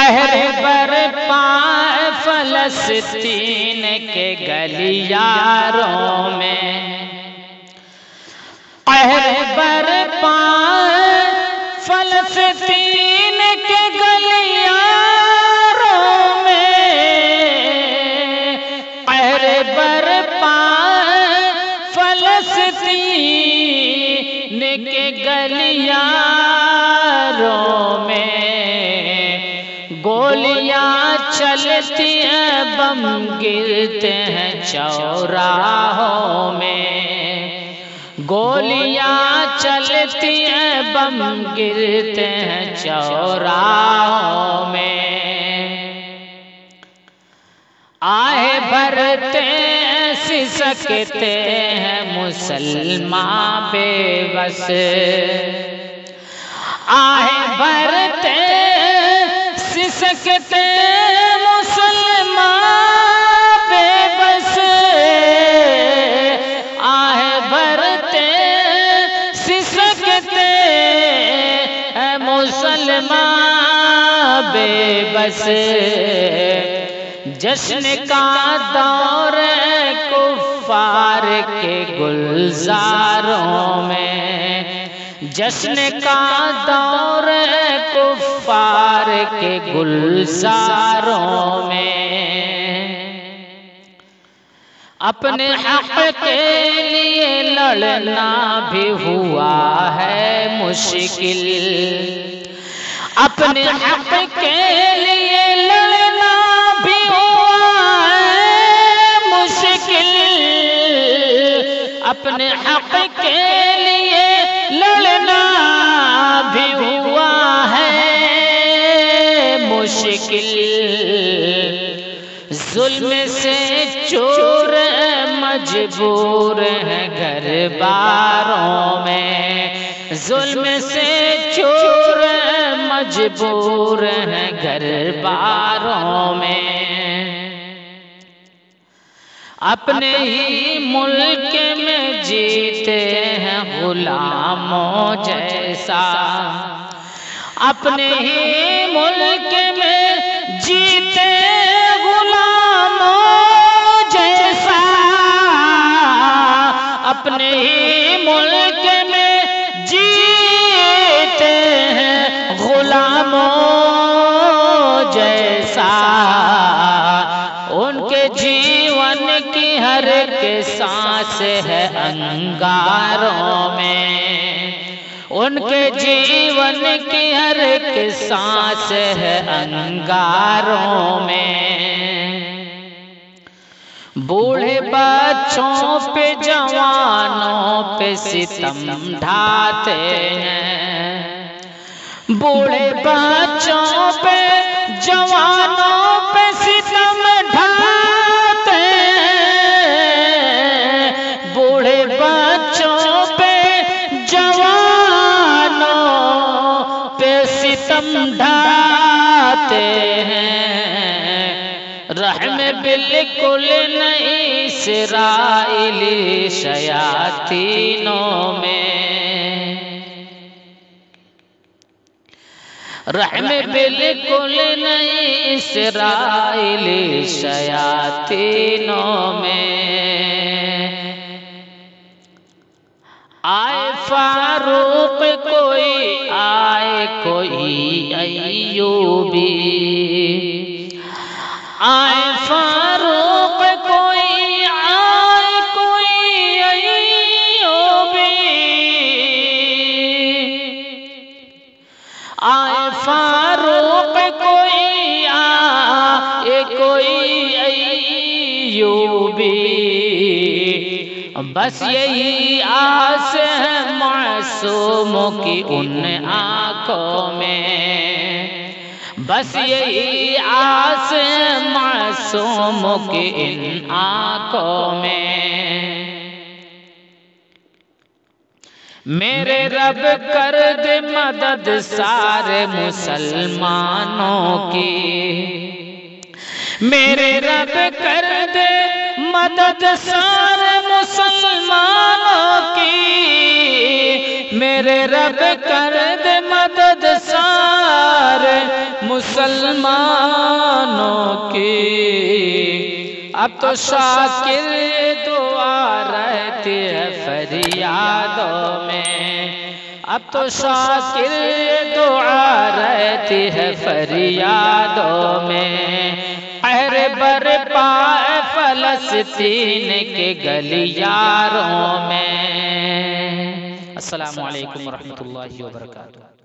पहरे बरपाए फलस्तीन के गलियारों में, पहरे बरपाए फलस्तीन के गलियारों में, पहरे बरपाए फलस्तीन के गलियारों में, गोलियां चलती हैं बम गिरते हैं चौराहों में, गोलियां चलती हैं बम गिरते हैं चौराहों में, आहे भरते सिसकते हैं मुसलमान बेबस, आहे भरते सिसकते मुसलमान बेबस, आहे भरते सिसकते मुसलमान बेबस। जश्न का दौर कुफ्फार के गुलजारों में, जश्न का दौर कुफ्फार के गुलजारों में, अपने हक के लिए लड़ना भी हुआ है मुश्किल, अपने हक के लिए लड़ना भी हुआ है मुश्किल, अपने हक के लिए लड़ना भी हुआ है मुश्किल। जुल्म से चोर मजबूर हैं घर बारों में, जुल्म से चोर मजबूर हैं घर बारों में, अपने ही मुल्क में जीते हैं गुलामों जैसा, अपने ही मुल्क में जीते गुलामों जैसा, अपने ही मुल्क में जीते हैं गुलामों जैसा, उनके जीवन की हर एक सांस है अंगारों में, उनके जीवन की हर एक सांस है अंगारों में, बूढ़े बच्चों पे जवानों पे सितम ढाते हैं, बूढ़े बच्चों पे जवानों पे सितम ढाते हैं, बूढ़े बच्चों पे जवानों पे सितम ढाते हैं, रहम बिल्कुल नहीं इस्राएली शयातीनों में, रहम बिल्कुल नहीं इस्राएली शयातीनों में। आए फारूक कोई आए कोई अय्यूबी, आए फारूक कोई आए कोई अय्यूबी, आए फारूक कोई आए कोई अय्यूबी, बस यही आस है मासूमों की उन आंखों में, बस यही आस है मासूमों की इन आंखों में। मेरे रब कर दे मदद सारे मुसलमानों की, मेरे रब कर दे मदद सारे मुसलमानों की, मेरे रब कर दे मदद सारे मुसलमानों की। अब तो शाकिर दुआ रहती है फरियादों में, अब तो शाकिर दुआ रहती है फरियादों में। कहर बरपा फलस्तीन के गलियारों में। अस्सलामु अलैकुम व रहमतुल्लाहि व बरकातुहू।